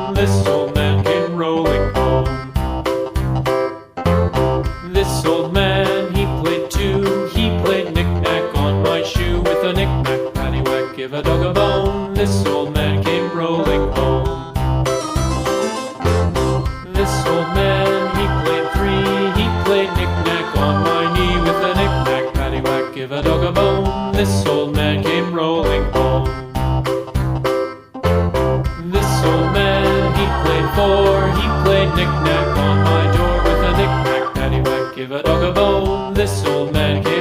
bone. This old man came rolling home. This old man, he played too. He played knick-knack on my shoe. With a knick-knack, paddywhack, give a dog a bone. This old man came rolling home. This old man, he played three. He played knick-knack on my knee. With a knick-knack, paddywhack, give a dog a bone. This old man came rolling home. This old man, he played four. He played knick-knack on my door. With a knick-knack, paddywhack, give a dog a bone. This old man came